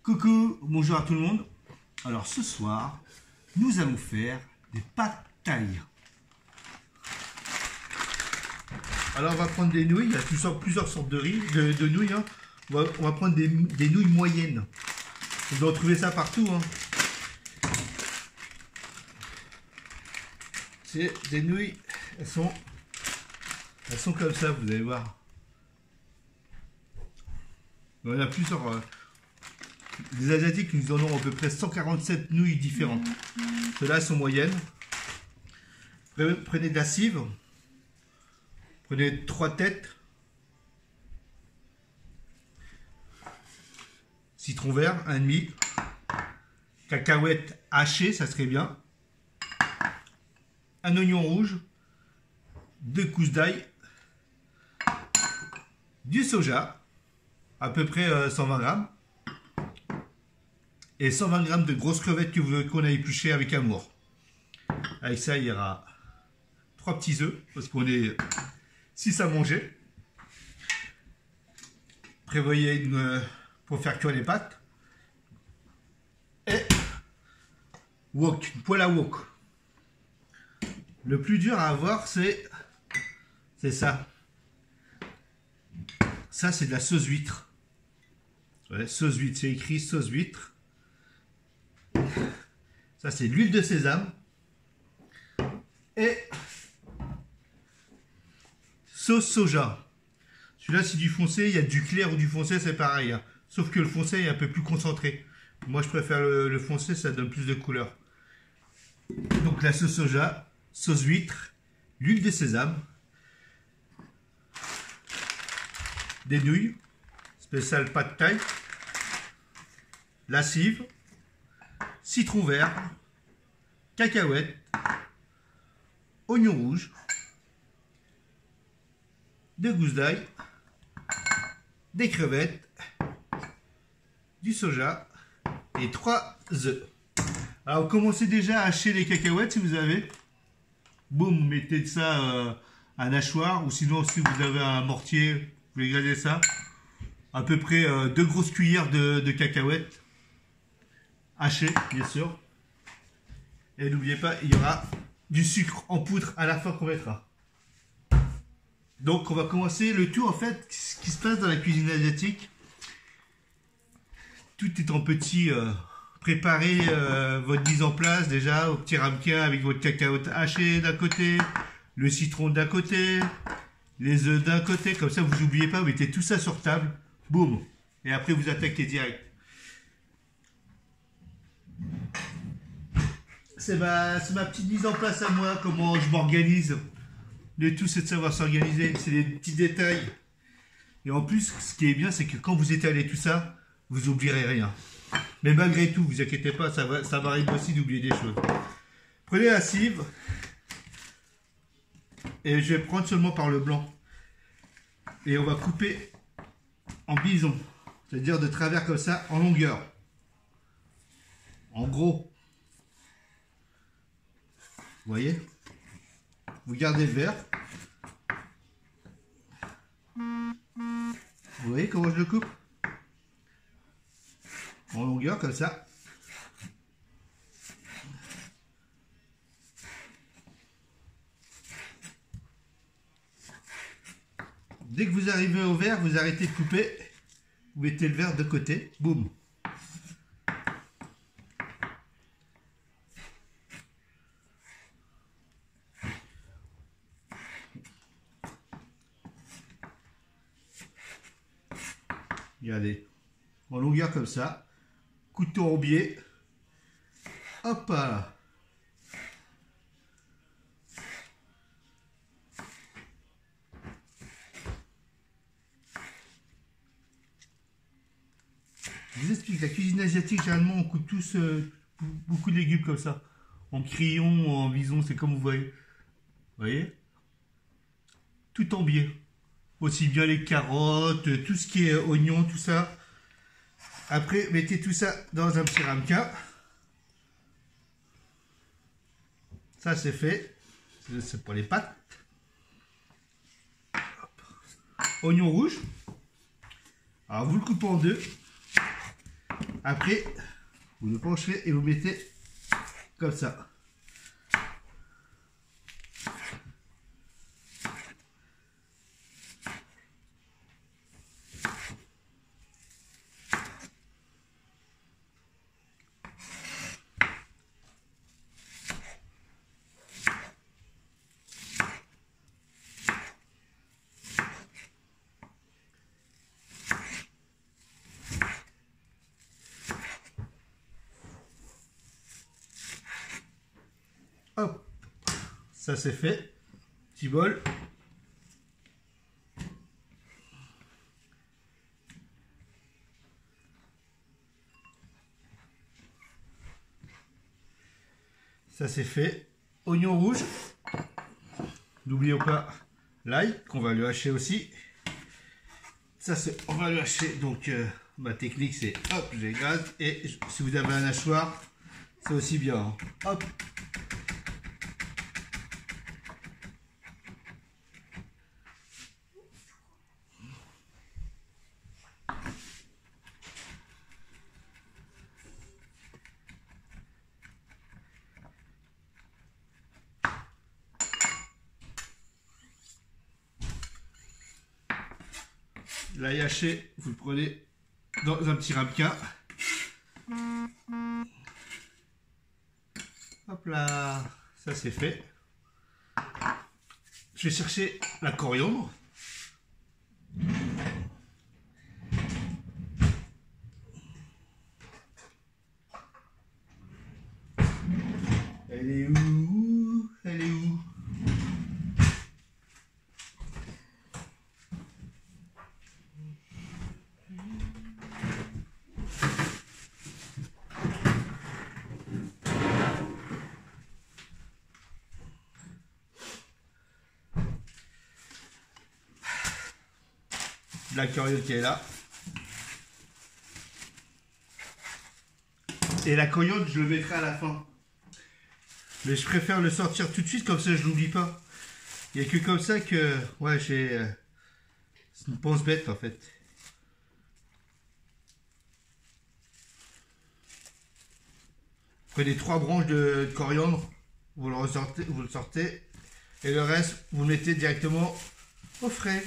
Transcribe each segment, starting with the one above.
Coucou, bonjour à tout le monde. Alors ce soir, nous allons faire des pâtes thaï. Alors on va prendre des nouilles, il y a plusieurs sortes de nouilles. Hein. On va prendre des nouilles moyennes. On doit trouver ça partout. Hein. C'est des nouilles, elles sont comme ça, vous allez voir. Il y en a plusieurs. Les Asiatiques nous en ont à peu près 147 nouilles différentes. Ceux-là sont moyennes. Prenez de la cive. Prenez 3 têtes. Citron vert, 1,5. Cacahuètes hachées, ça serait bien. Un oignon rouge. 2 gousses d'ail. Du soja. À peu près 120 grammes. Et 120 grammes de grosses crevettes qu'on a épluchées avec amour. Avec ça, il y aura 3 petits œufs, parce qu'on est 6 à manger. Prévoyez pour faire cuire les pâtes. Et wok, une poêle à wok. Le plus dur à avoir, c'est ça. Ça, c'est de la sauce huître. Ouais, sauce huître, c'est écrit sauce huître. Ça, c'est de l'huile de sésame. Et sauce soja. Celui-là, c'est du foncé. Il y a du clair ou du foncé, c'est pareil. Hein. Sauf que le foncé est un peu plus concentré. Moi, je préfère le foncé, ça donne plus de couleur. Donc, la sauce soja, sauce huître, l'huile de sésame, des nouilles, spécial pâte thaï, la cive, citron vert, cacahuètes, oignon rouge, 2 gousses d'ail, des crevettes, du soja et 3 œufs. Alors commencez déjà à hacher les cacahuètes si vous avez. Boum, vous mettez ça à un hachoir, ou sinon si vous avez un mortier, vous égrégez ça. À peu près 2 grosses cuillères de cacahuètes. Haché, bien sûr. Et n'oubliez pas, il y aura du sucre en poudre à la fin qu'on mettra. Donc on va commencer le tout en fait. Ce qui se passe dans la cuisine asiatique, tout est en petit. Préparez votre mise en place déjà au petit ramequin avec votre cacahuète hachée d'un côté, le citron d'un côté, les œufs d'un côté. Comme ça vous n'oubliez pas, vous mettez tout ça sur table. Boum. Et après vous attaquez direct. C'est ma petite mise en place à moi, comment je m'organise. Le tout, c'est de savoir s'organiser. C'est des petits détails. Et en plus, ce qui est bien, c'est que quand vous étalez tout ça, vous n'oublierez rien. Mais malgré tout, vous inquiétez pas, ça va arriver aussi d'oublier des choses. Prenez la cive. Et je vais prendre seulement par le blanc. Et on va couper en bison. C'est-à-dire de travers comme ça, en longueur. En gros. Vous voyez? Vous gardez le vert. Vous voyez comment je le coupe? En longueur, comme ça. Dès que vous arrivez au vert, vous arrêtez de couper. Vous mettez le vert de côté. Boum. Regardez, en longueur comme ça, couteau en biais, hop là. Je vous explique, la cuisine asiatique, généralement on coupe tous beaucoup de légumes comme ça, en crayon ou en bison, c'est comme vous voyez. Vous voyez? Tout en biais. Aussi bien les carottes, tout ce qui est oignons, tout ça. Après, mettez tout ça dans un petit ramequin. Ça, c'est fait. C'est pour les pâtes. Oignon rouge. Alors, vous le coupez en deux. Après, vous le penchez et vous mettez comme ça. Hop, ça c'est fait. Petit bol. Ça c'est fait. Oignon rouge. N'oublions pas l'ail qu'on va le hacher aussi. Ça c'est, on va le hacher. Donc ma technique c'est hop, j'écrase et si vous avez un hachoir, c'est aussi bien. Hein. Hop. L'ail haché, vous le prenez dans un petit ramequin. Hop là, ça c'est fait. Je vais chercher la coriandre. Elle est où? Elle est où? La coriandre qui est là. Et la coriandre, je le mettrai à la fin. Mais je préfère le sortir tout de suite, comme ça je l'oublie pas. Il n'y a que comme ça que... Ouais, j'ai... c'est une pense bête en fait. Prenez 3 branches de coriandre, vous le sortez. Et le reste, vous le mettez directement au frais.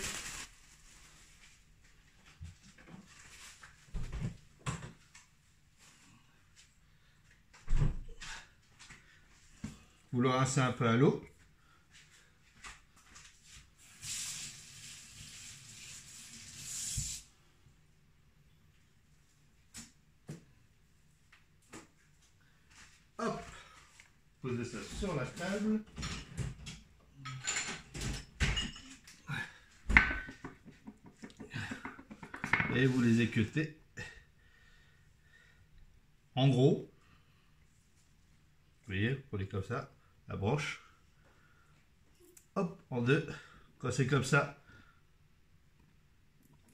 Vous le rincez un peu à l'eau. Hop, posez ça sur la table. Et vous les équeutez. En gros, vous voyez, vous prenez comme ça la branche. Hop, en deux. Quand c'est comme ça,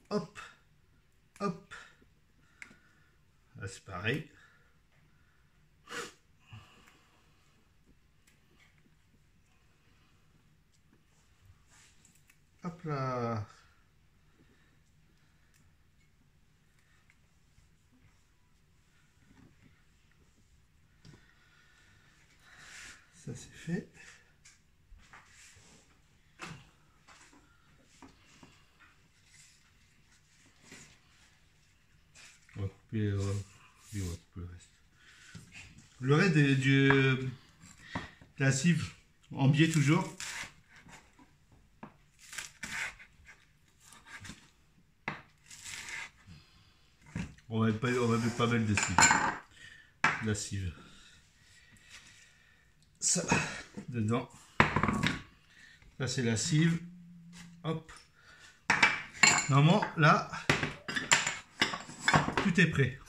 hop, hop. Là, c'est pareil. Hop là. Ça c'est fait. On va couper, on va couper le reste. Le reste de la cive en biais toujours. On va mettre pas mal de cive. La cive. Ça, dedans. Ça c'est la cive. Hop. Normalement, là, tout est prêt.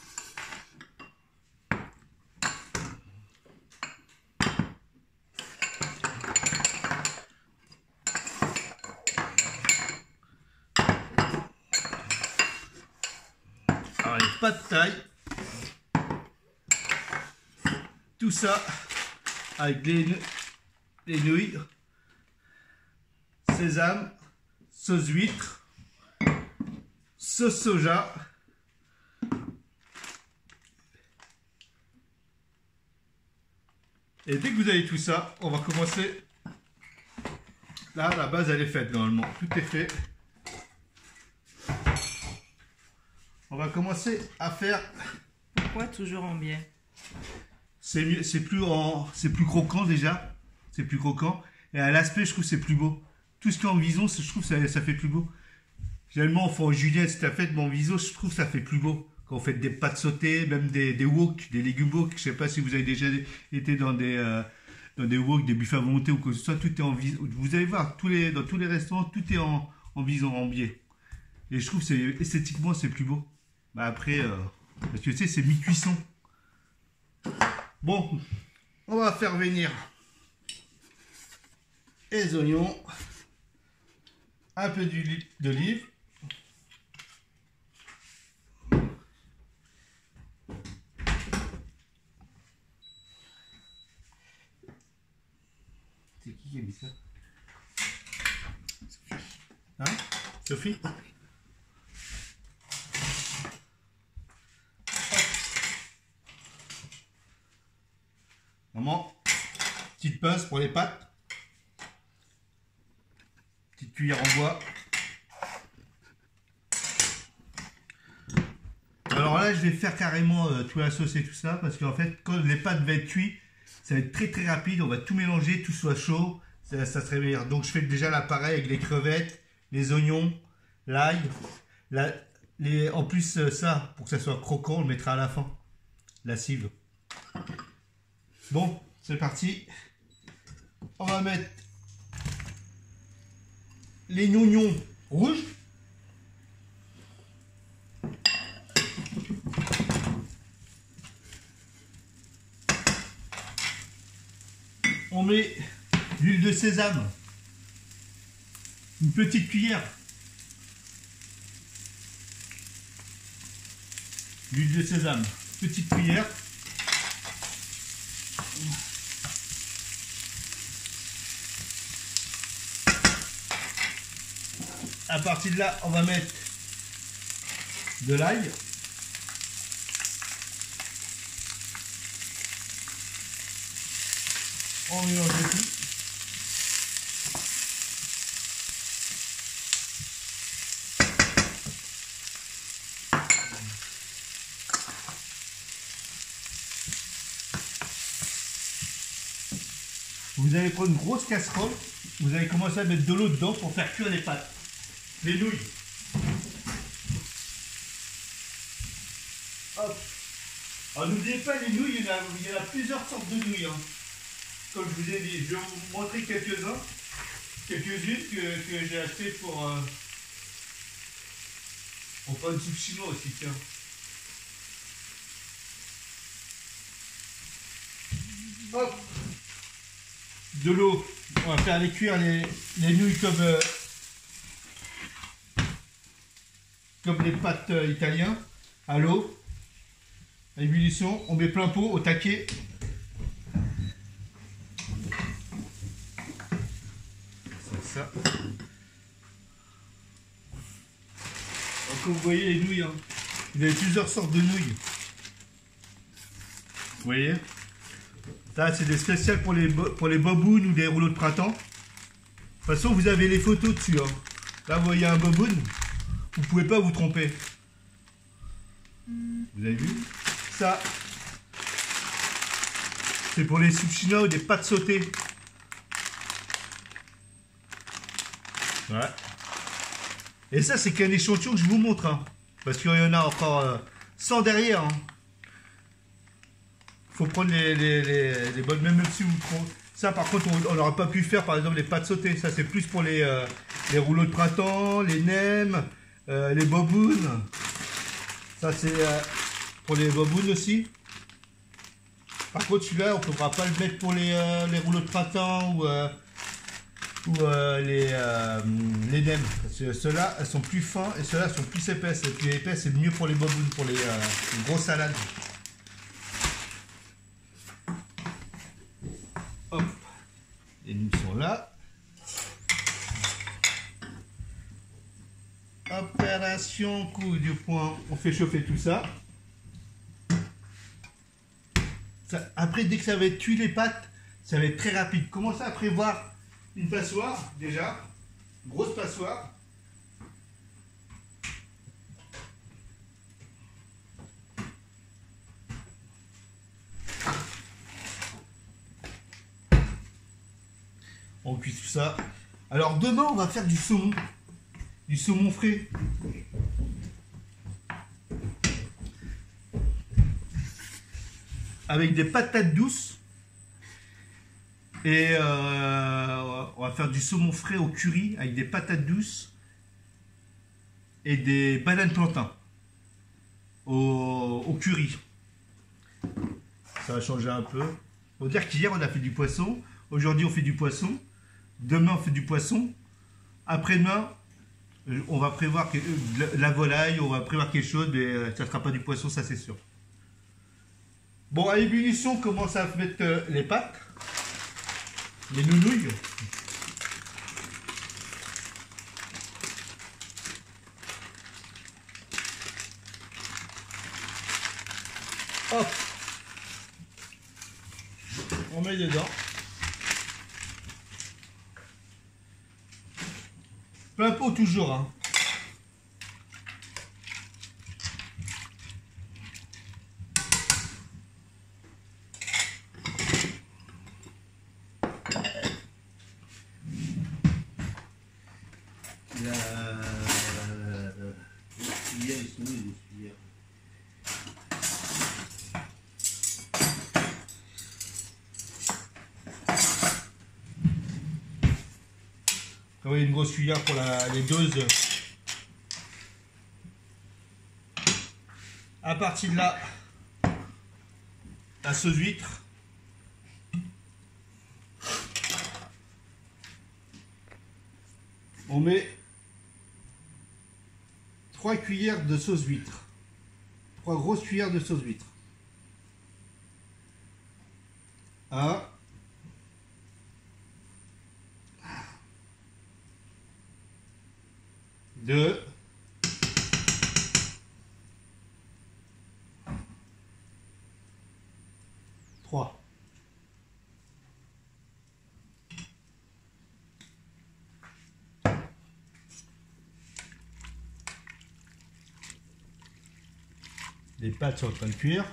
Alors, les pâtes de taille. Tout ça avec les nouilles, sésame, sauce huître, sauce soja, Et dès que vous avez tout ça, on va commencer. Là, la base, elle est faite normalement. Tout est fait. On va commencer à faire. Pourquoi toujours en biais? C'est mieux, c'est plus croquant déjà. C'est plus croquant. Et à l'aspect, je trouve que c'est plus beau. Tout ce qui est en vison, je trouve que ça fait plus beau. Généralement, on fait en julienne, si tu as fait mon viso, je trouve que ça fait plus beau. Quand vous faites des pâtes sautées, même des wok, des légumes wok. Je sais pas si vous avez déjà été dans des wok, des buffets à volonté ou quoi que ce soit. Tout est en vison. Vous allez voir, dans tous les restaurants, tout est en vison, en biais. Et je trouve que esthétiquement, c'est plus beau. Bah après, parce que tu sais, c'est mi-cuisson. Bon, on va faire venir les oignons, un peu d'huile d'olive. C'est qui a mis ça? Hein? Sophie? Maman, petite pince pour les pâtes. Petite cuillère en bois. Alors là, je vais faire carrément toute la sauce et tout ça, parce qu'en fait, quand les pâtes vont être cuites, ça va être très très rapide. On va tout mélanger, tout soit chaud, ça serait meilleur. Donc je fais déjà l'appareil avec les crevettes, les oignons, l'ail. En plus, ça, pour que ça soit croquant, on le mettra à la fin. La cible. Bon, c'est parti. On va mettre les oignons rouges. On met l'huile de sésame. Une petite cuillère. L'huile de sésame. Petite cuillère. À partir de là, on va mettre de l'ail. On mélange le tout. Vous allez prendre une grosse casserole. Vous allez commencer à mettre de l'eau dedans pour faire cuire les pâtes. Les nouilles. Hop. Alors n'oubliez pas les nouilles, il y en a plusieurs sortes de nouilles. Hein. Comme je vous ai dit, je vais vous montrer quelques-unes que j'ai achetées pour faire une soupe chinoise aussi, tiens. Hop. De l'eau. On va faire les cuire les nouilles comme les pâtes italiens, à l'eau, à ébullition, on met plein pot au taquet. C'est ça. Donc, comme vous voyez les nouilles, hein. Vous avez plusieurs sortes de nouilles. Vous voyez? Ça, c'est des spéciales pour les bobounes ou des rouleaux de printemps. De toute façon, vous avez les photos dessus. Hein. Là, vous voyez un boboune. Vous ne pouvez pas vous tromper. Vous avez vu? Ça, c'est pour les soupes chinoises ou des pâtes sautées. Ouais. Et ça, c'est qu'un échantillon que je vous montre. Hein. Parce qu'il y en a encore 100 derrière. Hein. Faut prendre les bonnes, même si vous prenez. Ça, par contre, on n'aurait pas pu faire, par exemple, les pâtes sautées. Ça, c'est plus pour les rouleaux de printemps, les nems, les bobounes. Ça, c'est pour les bobounes aussi. Par contre, celui-là, on ne pourra pas le mettre pour les rouleaux de printemps ou les nems. Parce que ceux-là, elles sont plus fins et ceux-là sont plus épaisses. Et plus épaisses, c'est mieux pour les bobounes, pour les grosses salades. Hop, les nouilles sont là. Opération coup du poing, on fait chauffer tout ça. Après, dès que ça va être cuit les pâtes, Ça va être très rapide. Commencez à prévoir une passoire déjà. Grosse passoire. On cuit tout ça. Alors demain on va faire du saumon frais. Avec des patates douces. Et on va faire du saumon frais au curry avec des patates douces et des bananes plantains au curry. Ça va changer un peu. Faut dire qu'hier on a fait du poisson. Aujourd'hui on fait du poisson. Demain on fait du poisson. Après-demain on va prévoir la volaille, on va prévoir quelque chose, mais ça ne sera pas du poisson, ça c'est sûr. Bon, à l'ébullition, on commence à mettre les pâtes, les nounouilles. Hop, on met dedans. Plein pot toujours, hein. Oui, une grosse cuillère pour les doses. À partir de là, la sauce huître. On met 3 cuillères de sauce huître. 3 grosses cuillères de sauce huître. 1. 2. 3. Les pâtes sont en train de cuire.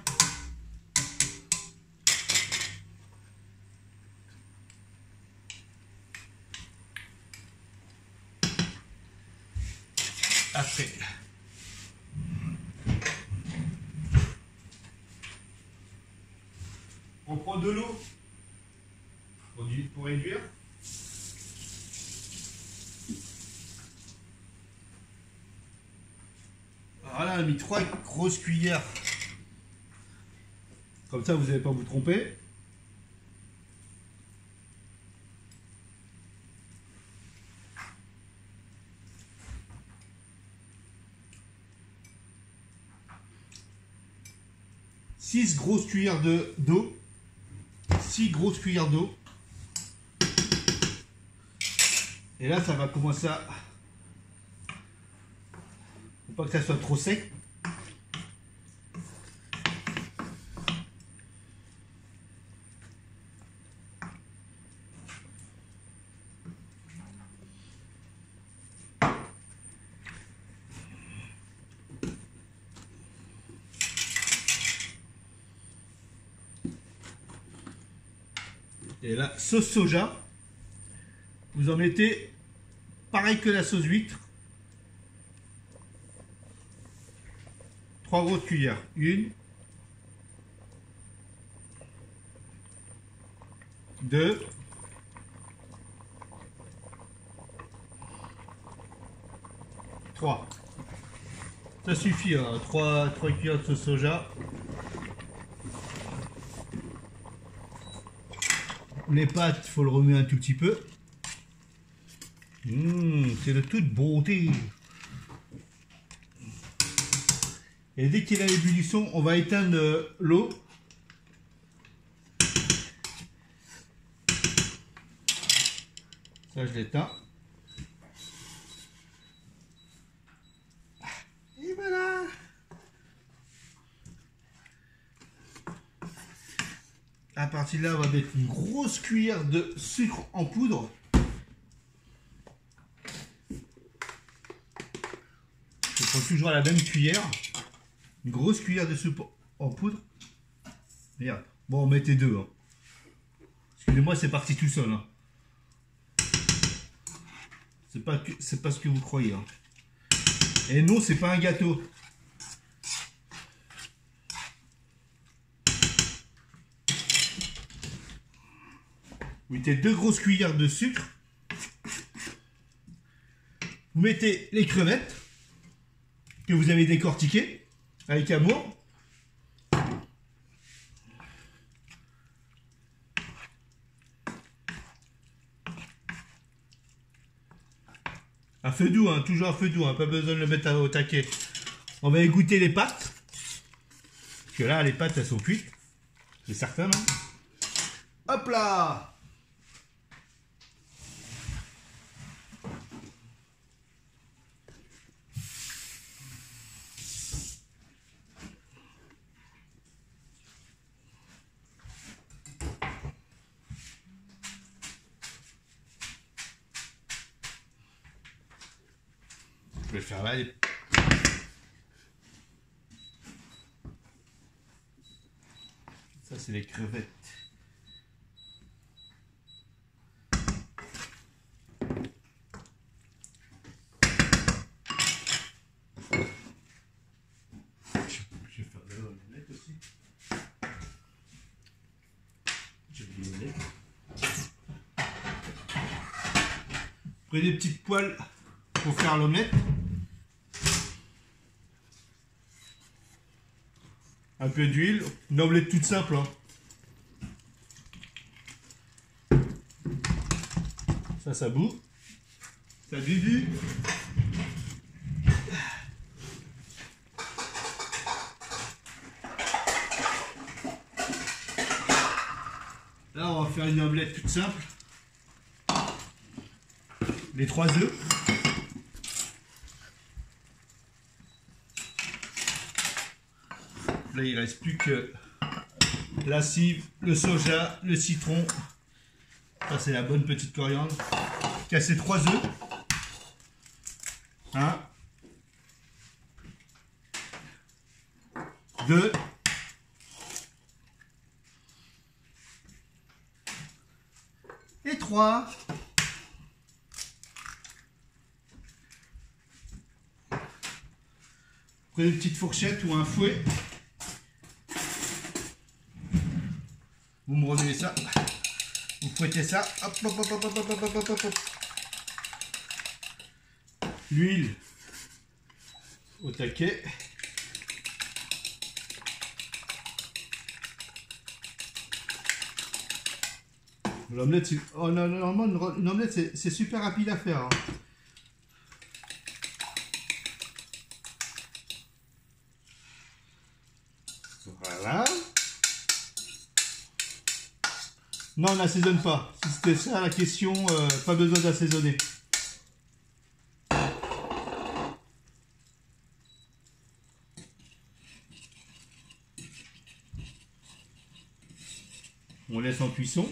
Après, on prend de l'eau pour réduire. Alors là, on a mis 3 grosses cuillères. Comme ça, vous n'allez pas vous tromper. Six grosses cuillères d'eau. 6 grosses cuillères d'eau. Et là, ça va commencer à... Faut pas que ça soit trop sec. Et la sauce soja, vous en mettez pareil que la sauce huître. 3 grosses cuillères. 1, 2, 3. Ça suffit, hein, 3 cuillères de sauce soja. Les pâtes, il faut le remuer un tout petit peu. C'est de toute beauté. Et dès qu'il a l'ébullition, on va éteindre l'eau. Ça, je l'éteins. Et voilà. à partir de là, on va mettre une grosse cuillère de sucre en poudre. Je prends toujours la même cuillère. Une grosse cuillère de sucre en poudre. Merde. Bon, on mettait deux. Hein. Excusez-moi, c'est parti tout seul. Hein. C'est pas ce que vous croyez. Hein. Et non, c'est pas un gâteau. Vous mettez 2 grosses cuillères de sucre. Vous mettez les crevettes que vous avez décortiquées avec amour. À feu doux, hein, toujours à feu doux, hein, pas besoin de le mettre au taquet. On va égoutter les pâtes. Parce que là, les pâtes, elles sont cuites. C'est certain, non? Hop là! Je vais faire là. Ça, c'est les crevettes. Je vais faire de l'omelette aussi. J'ai de l'omelette. Prenez des petites poêles pour faire l'omelette. Un peu d'huile, une omelette toute simple. Hein. Ça boue. Ça bubu. Là, on va faire une omelette toute simple. Les 3 œufs. Là, il ne reste plus que la cive, le soja, le citron. Ça, c'est la bonne petite coriandre. Casser 3 œufs. 1, 2, et 3. Prenez une petite fourchette ou un fouet. Vous me remuez ça. Vous fouettez ça. Hop, hop, hop, hop, hop, hop, hop, hop, hop. L'huile au taquet. L'omelette, oh, normalement, une omelette, c'est super rapide à faire. Hein. Voilà. Non, on n'assaisonne pas. Si c'était ça la question, pas besoin d'assaisonner. On laisse en cuisson.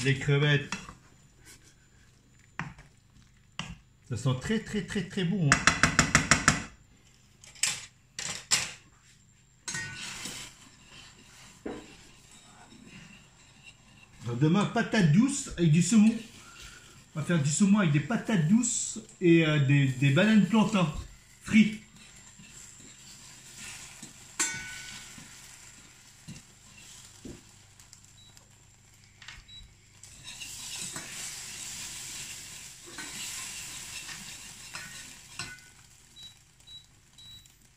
Les crevettes. Ça sent très bon. Hein. Alors demain, patates douces avec du saumon. On va faire du saumon avec des patates douces et des bananes plantains frites.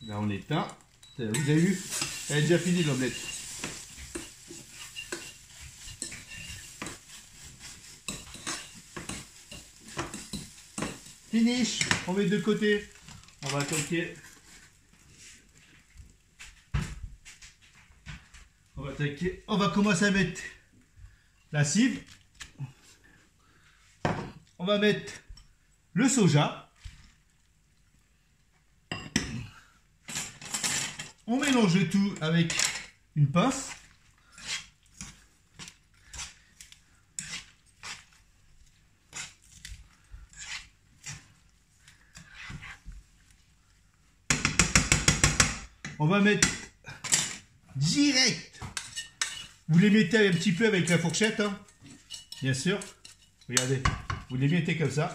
Là on éteint. Vous avez vu? Elle est déjà finie l'omelette. Finish. On met de côté. On va attaquer. On va commencer à mettre la cive. On va mettre le soja. On mélange le tout avec une pince. On va mettre direct. Vous les mettez un petit peu avec la fourchette, hein, bien sûr. Regardez, vous les mettez comme ça.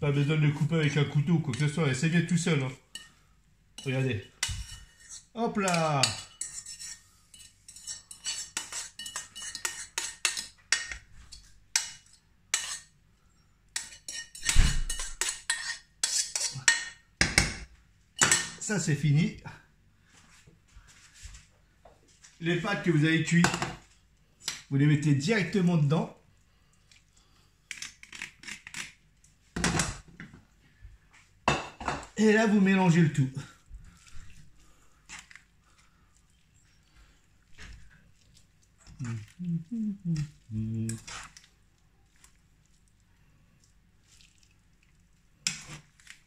Pas besoin de le couper avec un couteau ou quoi que ce soit, c'est bien tout seul. Hein. Regardez. Hop là. Ça c'est fini. Les pâtes que vous avez cuites, vous les mettez directement dedans. Et là vous mélangez le tout.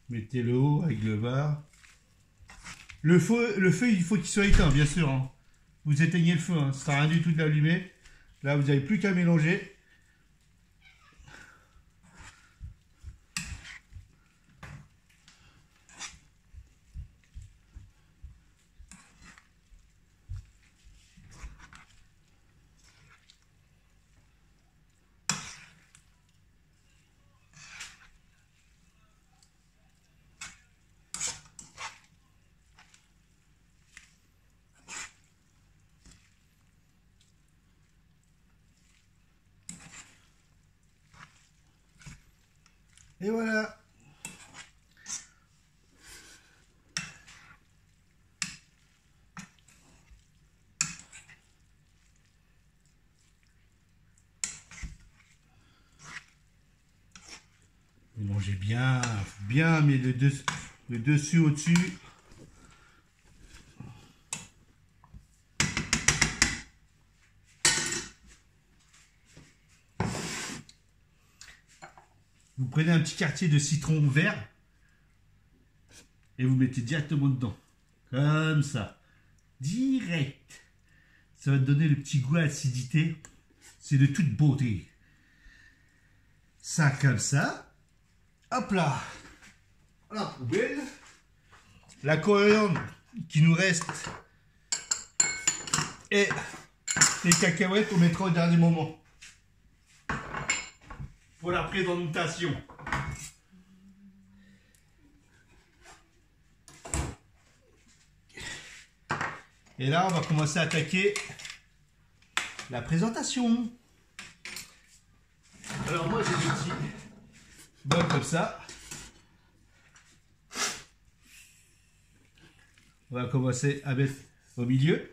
Mettez le haut avec le bas. Le feu, il faut qu'il soit éteint, bien sûr. Hein. Vous éteignez le feu, hein. Ça sert à rien du tout de l'allumer. Là, vous n'avez plus qu'à mélanger. Et voilà. Mélangez bien, bien, mais le dessus au-dessus. Vous prenez un petit quartier de citron vert et vous mettez directement dedans. Comme ça. Direct. Ça va te donner le petit goût à l'acidité. C'est de toute beauté. Ça comme ça. Hop là. La poubelle. La coriandre qui nous reste. Et les cacahuètes, on mettra au dernier moment. Pour la présentation. Et là, on va commencer à attaquer la présentation. Alors moi, j'ai des petits bols comme ça. On va commencer à mettre au milieu.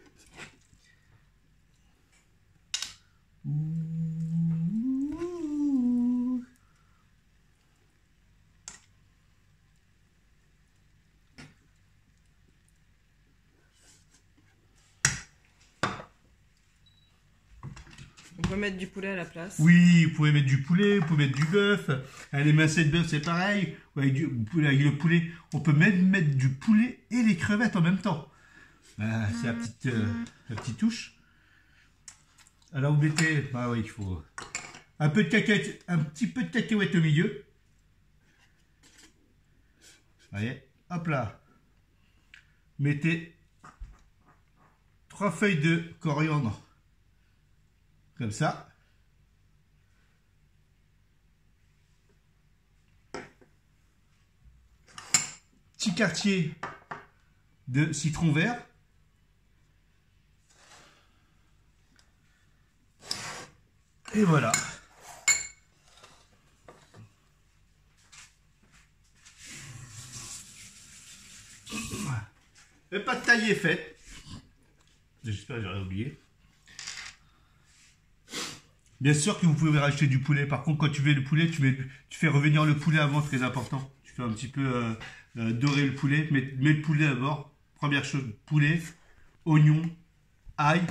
On peut mettre du poulet à la place. Oui, vous pouvez mettre du poulet, vous pouvez mettre du bœuf. Les mincées de bœuf, c'est pareil. Avec le poulet, on peut même mettre du poulet et les crevettes en même temps. Voilà, c'est la petite touche. Alors vous mettez, ah oui, il faut un peu de cacahuète, un petit peu de cacahuète au milieu. Voyez, hop là. Mettez 3 feuilles de coriandre. Comme ça. Petit quartier de citron vert. Et voilà. Le pas de taille est fait. J'espère que j'aurais oublié. Bien sûr que vous pouvez rajouter du poulet. Par contre, quand tu fais le poulet, tu fais revenir le poulet avant, très important. Tu fais un petit peu dorer le poulet. Mets le poulet d'abord. Première chose, poulet, oignon, ail.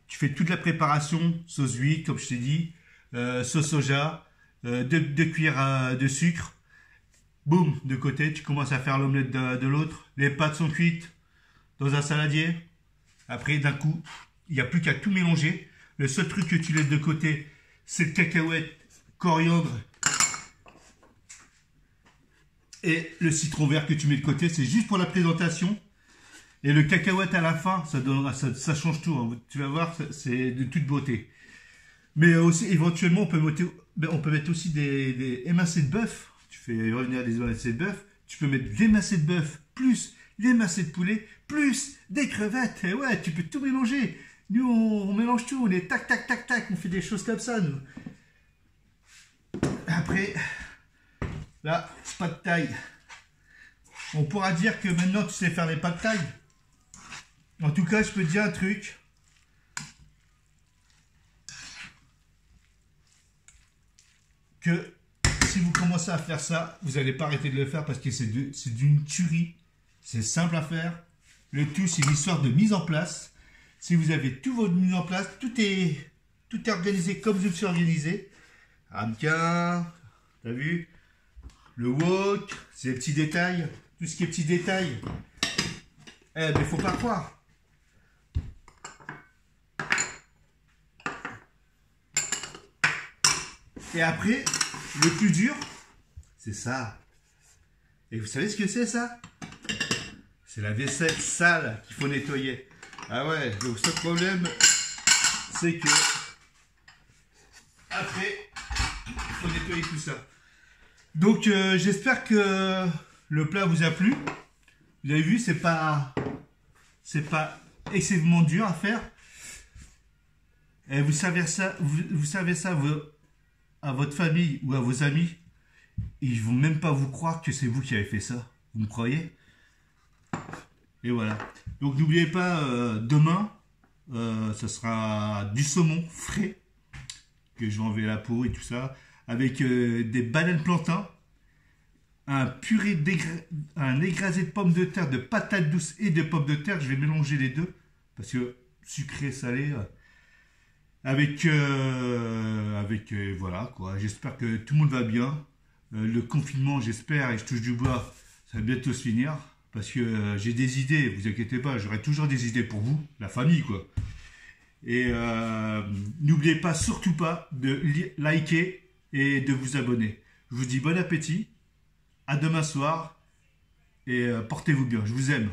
Tu fais toute la préparation, sauce huile, comme je t'ai dit, sauce soja, 2 cuillères de sucre. Boum, de côté, tu commences à faire l'omelette de l'autre. Les pâtes sont cuites dans un saladier. Après, d'un coup, il n'y a plus qu'à tout mélanger. Le seul truc que tu laisses de côté, c'est le cacahuète, coriandre et le citron vert que tu mets de côté. C'est juste pour la présentation. Et le cacahuète à la fin, ça change tout. Hein. Tu vas voir, c'est de toute beauté. Mais aussi, éventuellement, on peut mettre aussi des émincés de bœuf. Tu fais revenir des émincés de bœuf. Tu peux mettre des émincés de bœuf, plus les émincés de poulet, plus des crevettes. Et ouais, tu peux tout mélanger. Nous, on mélange tout. On est tac, tac, tac, tac. On fait des choses comme ça, nous. Après, là, pas de taille. On pourra dire que maintenant, tu sais faire les pâtes de taille. En tout cas, je peux te dire un truc. Que si vous commencez à faire ça, vous n'allez pas arrêter de le faire parce que c'est d'une tuerie. C'est simple à faire. Le tout, c'est une histoire de mise en place. Si vous avez tout votre mise en place, tout est organisé comme je me suis organisé. Ramequin, t'as vu? Le wok, c'est les petits détails. Tout ce qui est petits détails. Eh, mais faut pas croire. Et après, le plus dur, c'est ça. Et vous savez ce que c'est ça? C'est la vaisselle sale qu'il faut nettoyer. Ah ouais, donc ce problème, c'est que après, il faut nettoyer tout ça. Donc j'espère que le plat vous a plu. Vous avez vu, c'est pas excessivement dur à faire. Et vous savez ça, à votre famille ou à vos amis, ils vont même pas vous croire que c'est vous qui avez fait ça. Vous me croyez? Et voilà. Donc n'oubliez pas, demain, ça sera du saumon frais, que je vais enlever la peau et tout ça, avec des bananes plantains, un écrasé de pommes de terre, de patates douces et de pommes de terre. Je vais mélanger les deux, parce que sucré, salé... voilà quoi. J'espère que tout le monde va bien. Le confinement, j'espère, et je touche du bois, ça va bientôt se finir. Parce que j'ai des idées, vous inquiétez pas, j'aurai toujours des idées pour vous, la famille quoi. Et n'oubliez pas, surtout pas, de liker et de vous abonner. Je vous dis bon appétit, à demain soir, et portez-vous bien, je vous aime.